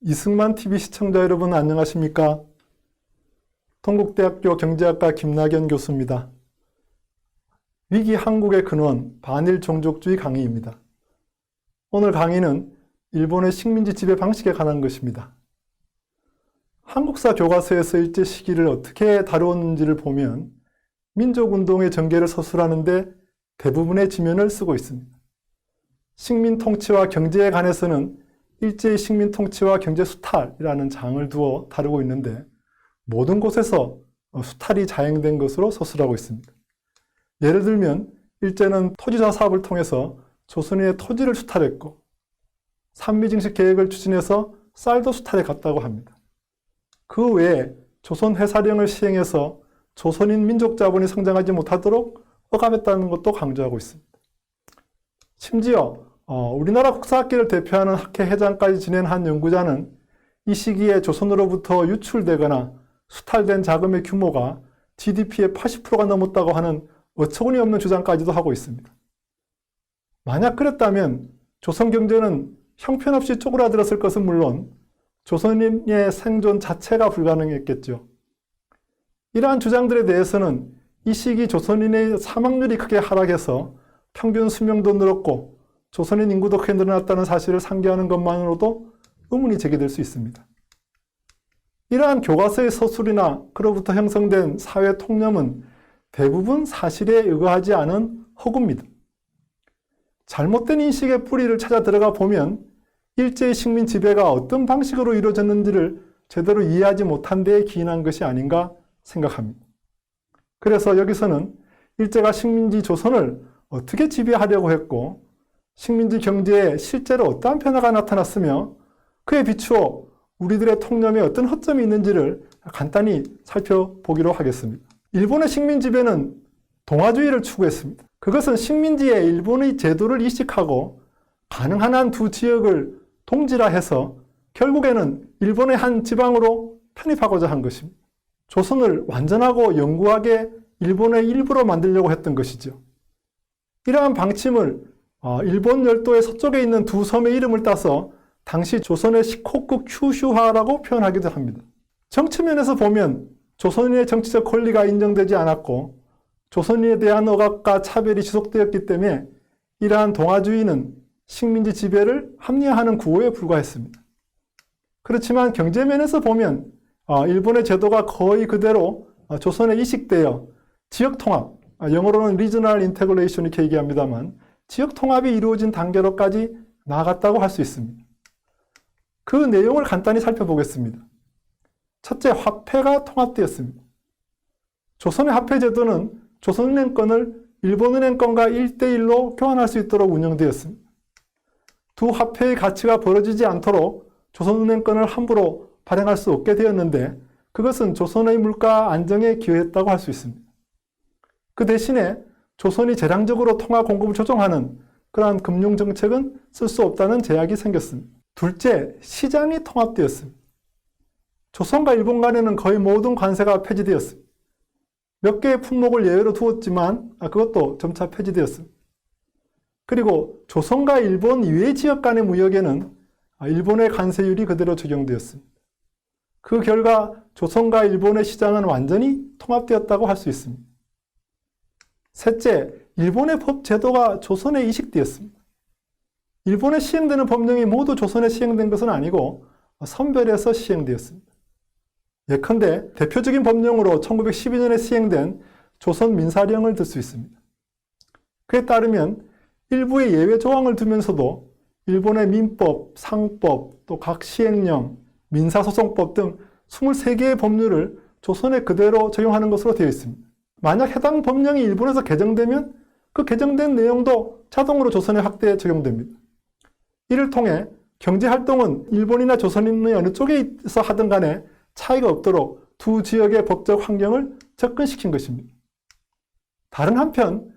이승만 TV 시청자 여러분 안녕하십니까? 동국대학교 경제학과 김낙연 교수입니다. 위기 한국의 근원 반일 종족주의 강의입니다. 오늘 강의는 일본의 식민지 지배 방식에 관한 것입니다. 한국사 교과서에서 일제 시기를 어떻게 다루었는지를 보면 민족운동의 전개를 서술하는데 대부분의 지면을 쓰고 있습니다. 식민 통치와 경제에 관해서는 일제의 식민 통치와 경제 수탈이라는 장을 두어 다루고 있는데 모든 곳에서 수탈이 자행된 것으로 서술하고 있습니다. 예를 들면 일제는 토지자 사업을 통해서 조선인의 토지를 수탈했고 산미증식 계획을 추진해서 쌀도 수탈해 갔다고 합니다. 그 외에 조선 회사령을 시행해서 조선인 민족 자본이 성장하지 못하도록 억압했다는 것도 강조하고 있습니다. 심지어 우리나라 국사학계를 대표하는 학회 회장까지 지낸 한 연구자는 이 시기에 조선으로부터 유출되거나 수탈된 자금의 규모가 GDP의 80%가 넘었다고 하는 어처구니 없는 주장까지도 하고 있습니다. 만약 그랬다면 조선 경제는 형편없이 쪼그라들었을 것은 물론 조선인의 생존 자체가 불가능했겠죠. 이러한 주장들에 대해서는 이 시기 조선인의 사망률이 크게 하락해서 평균 수명도 늘었고 조선인 인구도 크게 늘어났다는 사실을 상기하는 것만으로도 의문이 제기될 수 있습니다. 이러한 교과서의 서술이나 그로부터 형성된 사회 통념은 대부분 사실에 의거하지 않은 허구입니다. 잘못된 인식의 뿌리를 찾아 들어가 보면 일제의 식민 지배가 어떤 방식으로 이루어졌는지를 제대로 이해하지 못한 데에 기인한 것이 아닌가 생각합니다. 그래서 여기서는 일제가 식민지 조선을 어떻게 지배하려고 했고 식민지 경제에 실제로 어떠한 변화가 나타났으며 그에 비추어 우리들의 통념에 어떤 허점이 있는지를 간단히 살펴보기로 하겠습니다. 일본의 식민 지배는 동아주의를 추구했습니다. 그것은 식민지에 일본의 제도를 이식하고 가능한 한 두 지역을 동질화해서 결국에는 일본의 한 지방으로 편입하고자 한 것입니다. 조선을 완전하고 영구하게 일본의 일부로 만들려고 했던 것이죠. 이러한 방침을 일본 열도의 서쪽에 있는 두 섬의 이름을 따서 당시 조선의 시코쿠 큐슈하라고 표현하기도 합니다. 정치면에서 보면 조선인의 정치적 권리가 인정되지 않았고 조선인에 대한 억압과 차별이 지속되었기 때문에 이러한 동아주의는 식민지 지배를 합리화하는 구호에 불과했습니다. 그렇지만 경제면에서 보면 일본의 제도가 거의 그대로 조선에 이식되어 지역통합, 영어로는 리저널 인테그레이션 이렇게 얘기합니다만 지역 통합이 이루어진 단계로까지 나아갔다고 할 수 있습니다. 그 내용을 간단히 살펴보겠습니다. 첫째, 화폐가 통합되었습니다. 조선의 화폐 제도는 조선은행권을 일본은행권과 1대1로 교환할 수 있도록 운영되었습니다. 두 화폐의 가치가 벌어지지 않도록 조선은행권을 함부로 발행할 수 없게 되었는데 그것은 조선의 물가 안정에 기여했다고 할 수 있습니다. 그 대신에 조선이 재량적으로 통화 공급을 조정하는 그러한 금융정책은 쓸 수 없다는 제약이 생겼습니다. 둘째, 시장이 통합되었습니다. 조선과 일본 간에는 거의 모든 관세가 폐지되었습니다. 몇 개의 품목을 예외로 두었지만 그것도 점차 폐지되었습니다. 그리고 조선과 일본 이외 지역 간의 무역에는 일본의 관세율이 그대로 적용되었습니다. 그 결과 조선과 일본의 시장은 완전히 통합되었다고 할 수 있습니다. 셋째, 일본의 법 제도가 조선에 이식되었습니다. 일본에 시행되는 법령이 모두 조선에 시행된 것은 아니고 선별해서 시행되었습니다. 예컨대 대표적인 법령으로 1912년에 시행된 조선 민사령을 들 수 있습니다. 그에 따르면 일부의 예외 조항을 두면서도 일본의 민법, 상법, 또 각 시행령, 민사소송법 등 23개의 법률을 조선에 그대로 적용하는 것으로 되어 있습니다. 만약 해당 법령이 일본에서 개정되면 그 개정된 내용도 자동으로 조선에 확대 적용됩니다. 이를 통해 경제활동은 일본이나 조선인의 어느 쪽에서 하든 간에 차이가 없도록 두 지역의 법적 환경을 접근시킨 것입니다. 다른 한편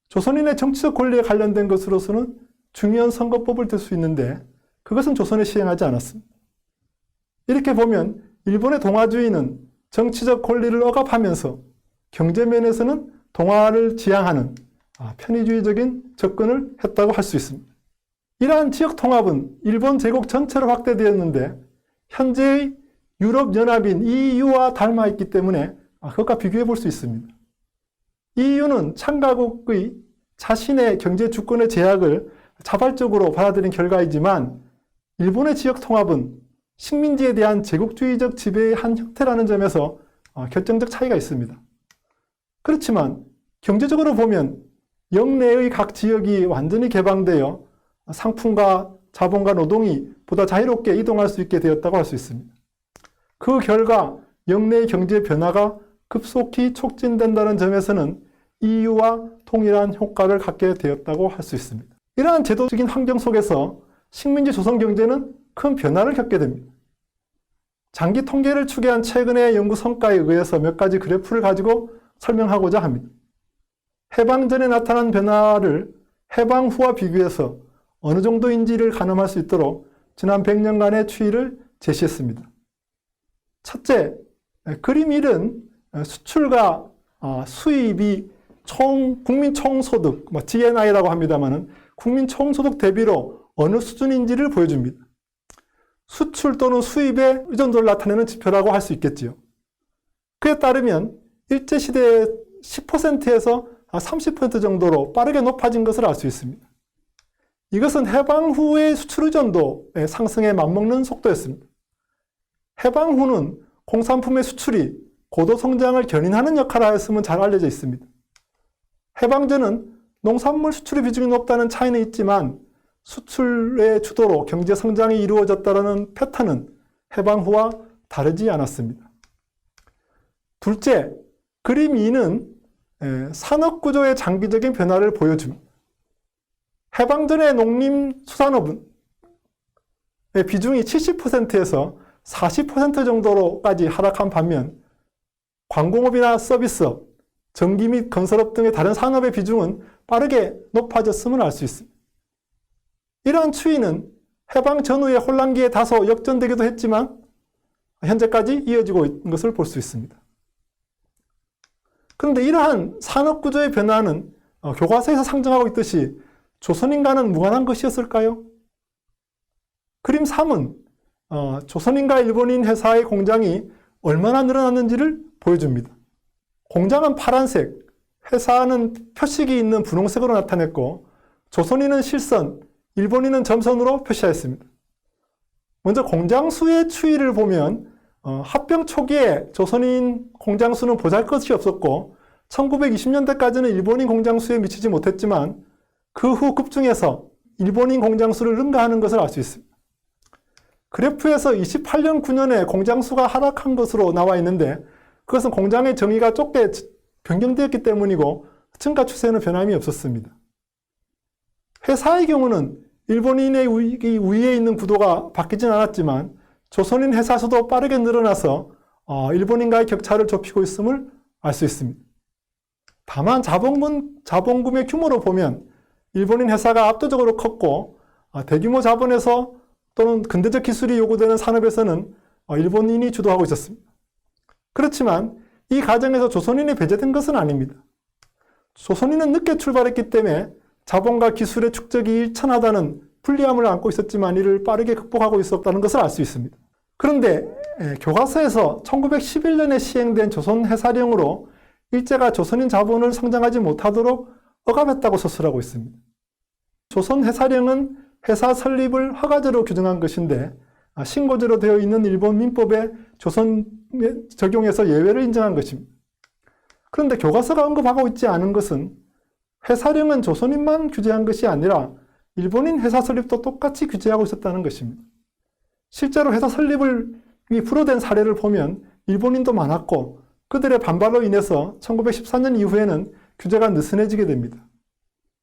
조선인의 정치적 권리에 관련된 것으로서는 중요한 선거법을 들 수 있는데 그것은 조선에 시행하지 않았습니다. 이렇게 보면 일본의 동아주의는 정치적 권리를 억압하면서 경제면에서는 동아를 지향하는 편의주의적인 접근을 했다고 할 수 있습니다. 이러한 지역 통합은 일본 제국 전체로 확대되었는데 현재의 유럽연합인 EU와 닮아 있기 때문에 그것과 비교해 볼 수 있습니다. EU는 참가국의 자신의 경제 주권의 제약을 자발적으로 받아들인 결과이지만 일본의 지역 통합은 식민지에 대한 제국주의적 지배의 한 형태라는 점에서 결정적 차이가 있습니다. 그렇지만 경제적으로 보면 영내의 각 지역이 완전히 개방되어 상품과 자본과 노동이 보다 자유롭게 이동할 수 있게 되었다고 할 수 있습니다. 그 결과 영내의 경제 변화가 급속히 촉진된다는 점에서는 EU와 동일한 효과를 갖게 되었다고 할 수 있습니다. 이러한 제도적인 환경 속에서 식민지 조선 경제는 큰 변화를 겪게 됩니다. 장기 통계를 추계한 최근의 연구 성과에 의해서 몇 가지 그래프를 가지고 설명하고자 합니다. 해방 전에 나타난 변화를 해방 후와 비교해서 어느 정도인지를 가늠할 수 있도록 지난 100년간의 추이를 제시했습니다. 첫째, 그림 1은 수출과 수입이 국민 총소득, GNI라고 합니다만 국민 총소득 대비로 어느 수준인지를 보여줍니다. 수출 또는 수입의 의존도를 나타내는 지표라고 할 수 있겠지요. 그에 따르면 일제시대에 10%에서 30% 정도로 빠르게 높아진 것을 알 수 있습니다. 이것은 해방 후의 수출 의존도의 상승에 맞먹는 속도였습니다. 해방 후는 공산품의 수출이 고도 성장을 견인하는 역할을 하였음은 잘 알려져 있습니다. 해방 전은 농산물 수출의 비중이 높다는 차이는 있지만 수출의 주도로 경제 성장이 이루어졌다는 패턴은 해방 후와 다르지 않았습니다. 둘째, 그림 2는 산업구조의 장기적인 변화를 보여줍니다. 해방 전의 농림수산업의 비중이 70%에서 40% 정도로까지 하락한 반면 광공업이나 서비스업, 전기 및 건설업 등의 다른 산업의 비중은 빠르게 높아졌음을 알 수 있습니다. 이러한 추이는 해방 전후의 혼란기에 다소 역전되기도 했지만 현재까지 이어지고 있는 것을 볼 수 있습니다. 그런데 이러한 산업구조의 변화는 교과서에서 상정하고 있듯이 조선인과는 무관한 것이었을까요? 그림 3은 조선인과 일본인 회사의 공장이 얼마나 늘어났는지를 보여줍니다. 공장은 파란색, 회사는 표식이 있는 분홍색으로 나타냈고 조선인은 실선, 일본인은 점선으로 표시하였습니다. 먼저 공장 수의 추이를 보면 합병 초기에 조선인 공장 수는 보잘것이 없었고 1920년대까지는 일본인 공장 수에 미치지 못했지만 그 후 급증해서 일본인 공장 수를 능가하는 것을 알 수 있습니다. 그래프에서 28년 9년에 공장 수가 하락한 것으로 나와 있는데 그것은 공장의 정의가 좁게 변경되었기 때문이고 증가 추세는 변함이 없었습니다. 회사의 경우는 일본인의 위에 있는 구도가 바뀌진 않았지만 조선인 회사 수도 빠르게 늘어나서 일본인과의 격차를 좁히고 있음을 알 수 있습니다. 다만 자본금의 규모로 보면 일본인 회사가 압도적으로 컸고 대규모 자본에서 또는 근대적 기술이 요구되는 산업에서는 일본인이 주도하고 있었습니다. 그렇지만 이 과정에서 조선인이 배제된 것은 아닙니다. 조선인은 늦게 출발했기 때문에 자본과 기술의 축적이 일천하다는 불리함을 안고 있었지만 이를 빠르게 극복하고 있었다는 것을 알 수 있습니다. 그런데 교과서에서 1911년에 시행된 조선해사령으로 일제가 조선인 자본을 성장하지 못하도록 억압했다고 서술하고 있습니다. 조선해사령은 회사 설립을 허가제로 규정한 것인데 신고제로 되어 있는 일본 민법에 조선 적용해서 예외를 인정한 것입니다. 그런데 교과서가 언급하고 있지 않은 것은 회사령은 조선인만 규제한 것이 아니라 일본인 회사 설립도 똑같이 규제하고 있었다는 것입니다. 실제로 회사 설립이 불허된 사례를 보면 일본인도 많았고 그들의 반발로 인해서 1914년 이후에는 규제가 느슨해지게 됩니다.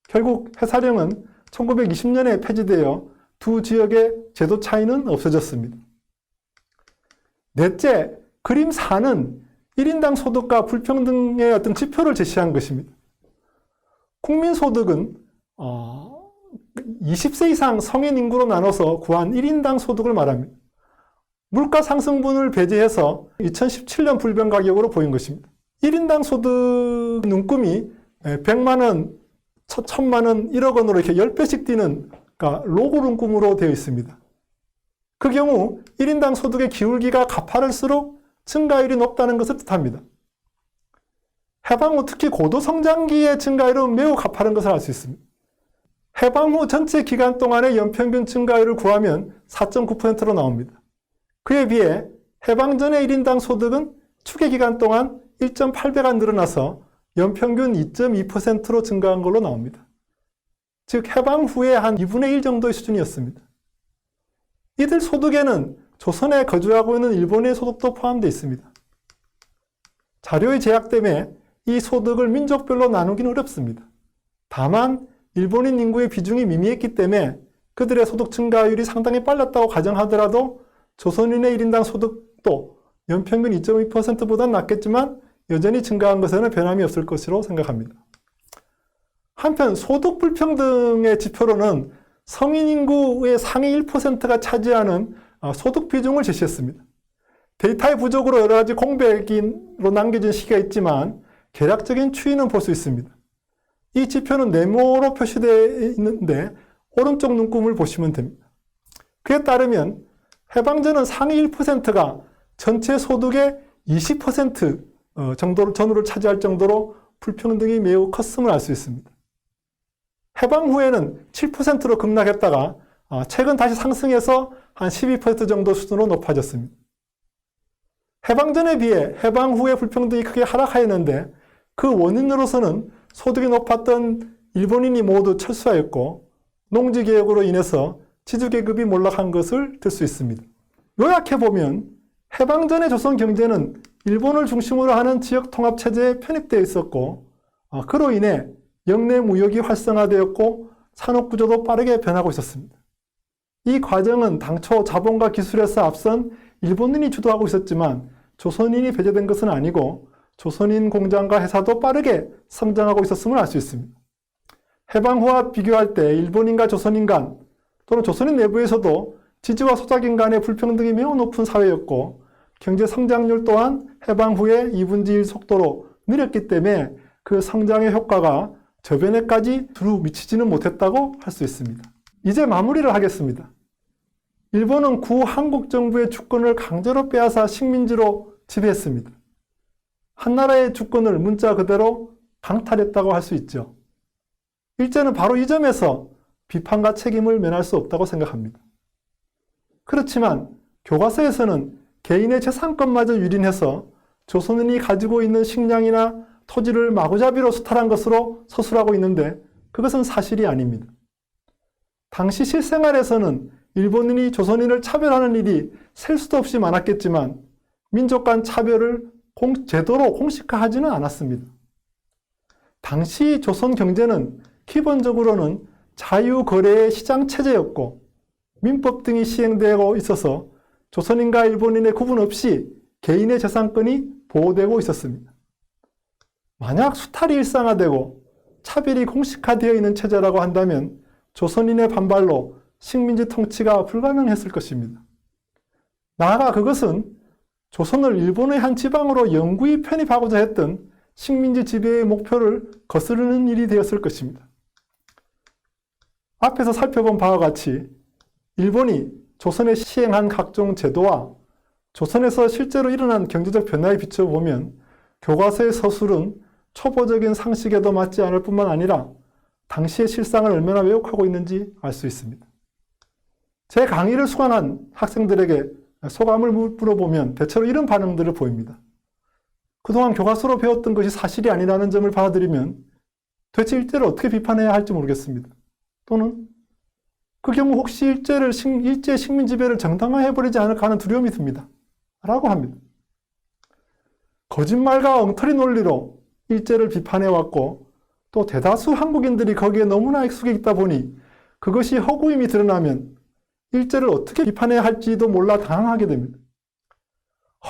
결국 회사령은 1920년에 폐지되어 두 지역의 제도 차이는 없어졌습니다. 넷째, 그림 4는 1인당 소득과 불평등의 어떤 지표를 제시한 것입니다. 국민소득은 20세 이상 성인 인구로 나눠서 구한 1인당 소득을 말합니다. 물가 상승분을 배제해서 2017년 불변 가격으로 보인 것입니다. 1인당 소득 눈금이 100만 원, 1000만 원, 1억 원으로 이렇게 10배씩 뛰는 그러니까 로고 눈금으로 되어 있습니다. 그 경우 1인당 소득의 기울기가 가파를수록 증가율이 높다는 것을 뜻합니다. 해방 후 특히 고도성장기의 증가율은 매우 가파른 것을 알 수 있습니다. 해방 후 전체 기간 동안의 연평균 증가율을 구하면 4.9%로 나옵니다. 그에 비해 해방 전의 1인당 소득은 추계 기간 동안 1.8배가 늘어나서 연평균 2.2%로 증가한 걸로 나옵니다. 즉 해방 후에 한 2분의 1 정도의 수준이었습니다. 이들 소득에는 조선에 거주하고 있는 일본의 소득도 포함되어 있습니다. 자료의 제약 때문에 이 소득을 민족별로 나누기는 어렵습니다. 다만 일본인 인구의 비중이 미미했기 때문에 그들의 소득 증가율이 상당히 빨랐다고 가정하더라도 조선인의 1인당 소득도 연평균 2.2%보다는 낮겠지만 여전히 증가한 것에는 변함이 없을 것으로 생각합니다. 한편 소득 불평등의 지표로는 성인 인구의 상위 1%가 차지하는 소득 비중을 제시했습니다. 데이터의 부족으로 여러 가지 공백으로 남겨진 시기가 있지만 개략적인 추이는 볼 수 있습니다. 이 지표는 네모로 표시되어 있는데 오른쪽 눈금을 보시면 됩니다. 그에 따르면 해방 전은 상위 1%가 전체 소득의 20% 정도로 전후를 차지할 정도로 불평등이 매우 컸음을 알 수 있습니다. 해방 후에는 7%로 급락했다가 최근 다시 상승해서 한 12% 정도 수준으로 높아졌습니다. 해방 전에 비해 해방 후에 불평등이 크게 하락하였는데 그 원인으로서는 소득이 높았던 일본인이 모두 철수하였고 농지개혁으로 인해서 지주계급이 몰락한 것을 들 수 있습니다. 요약해보면 해방 전의 조선 경제는 일본을 중심으로 하는 지역통합체제에 편입되어 있었고 그로 인해 영내 무역이 활성화되었고 산업구조도 빠르게 변하고 있었습니다. 이 과정은 당초 자본과 기술에서 앞선 일본인이 주도하고 있었지만 조선인이 배제된 것은 아니고 조선인 공장과 회사도 빠르게 성장하고 있었음을 알 수 있습니다. 해방 후와 비교할 때 일본인과 조선인 간 또는 조선인 내부에서도 지주와 소작인 간의 불평등이 매우 높은 사회였고 경제 성장률 또한 해방 후에 2분의 1 속도로 느렸기 때문에 그 성장의 효과가 저변에까지 두루 미치지는 못했다고 할 수 있습니다. 이제 마무리를 하겠습니다. 일본은 구 한국 정부의 주권을 강제로 빼앗아 식민지로 지배했습니다. 한나라의 주권을 문자 그대로 강탈했다고 할 수 있죠. 일제는 바로 이 점에서 비판과 책임을 면할 수 없다고 생각합니다. 그렇지만 교과서에서는 개인의 재산권마저 유린해서 조선인이 가지고 있는 식량이나 토지를 마구잡이로 수탈한 것으로 서술하고 있는데 그것은 사실이 아닙니다. 당시 실생활에서는 일본인이 조선인을 차별하는 일이 셀 수도 없이 많았겠지만 민족 간 차별을 제도로 공식화하지는 않았습니다. 당시 조선 경제는 기본적으로는 자유거래의 시장체제였고 민법 등이 시행되고 있어서 조선인과 일본인의 구분 없이 개인의 재산권이 보호되고 있었습니다. 만약 수탈이 일상화되고 차별이 공식화되어 있는 체제라고 한다면 조선인의 반발로 식민지 통치가 불가능했을 것입니다. 나아가 그것은 조선을 일본의 한 지방으로 영구히 편입하고자 했던 식민지 지배의 목표를 거스르는 일이 되었을 것입니다. 앞에서 살펴본 바와 같이 일본이 조선에 시행한 각종 제도와 조선에서 실제로 일어난 경제적 변화에 비춰보면 교과서의 서술은 초보적인 상식에도 맞지 않을 뿐만 아니라 당시의 실상을 얼마나 왜곡하고 있는지 알 수 있습니다. 제 강의를 수강한 학생들에게 소감을 물어보면 대체로 이런 반응들을 보입니다. 그동안 교과서로 배웠던 것이 사실이 아니라는 점을 받아들이면 도대체 일제를 어떻게 비판해야 할지 모르겠습니다. 또는 그 경우 혹시 일제 식민 지배를 정당화해버리지 않을까 하는 두려움이 듭니다. 라고 합니다. 거짓말과 엉터리 논리로 일제를 비판해왔고 또 대다수 한국인들이 거기에 너무나 익숙해 있다 보니 그것이 허구임이 드러나면 일제를 어떻게 비판해야 할지도 몰라 당황하게 됩니다.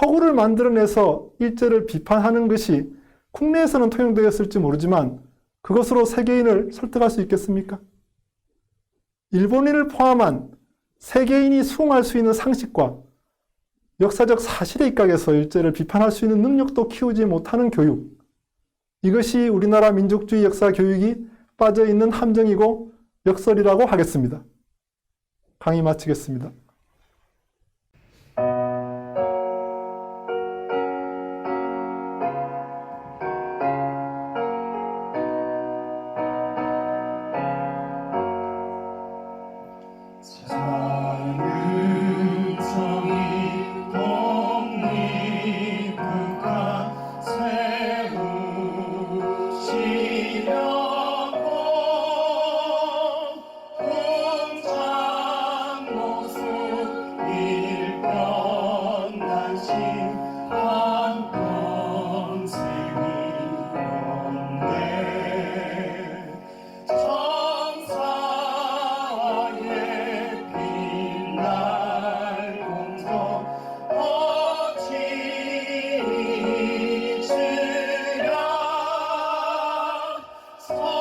허구를 만들어내서 일제를 비판하는 것이 국내에서는 통용되었을지 모르지만 그것으로 세계인을 설득할 수 있겠습니까? 일본인을 포함한 세계인이 수긍할 수 있는 상식과 역사적 사실에 입각해서 일제를 비판할 수 있는 능력도 키우지 못하는 교육, 이것이 우리나라 민족주의 역사 교육이 빠져있는 함정이고 역설이라고 하겠습니다. 강의 마치겠습니다. 소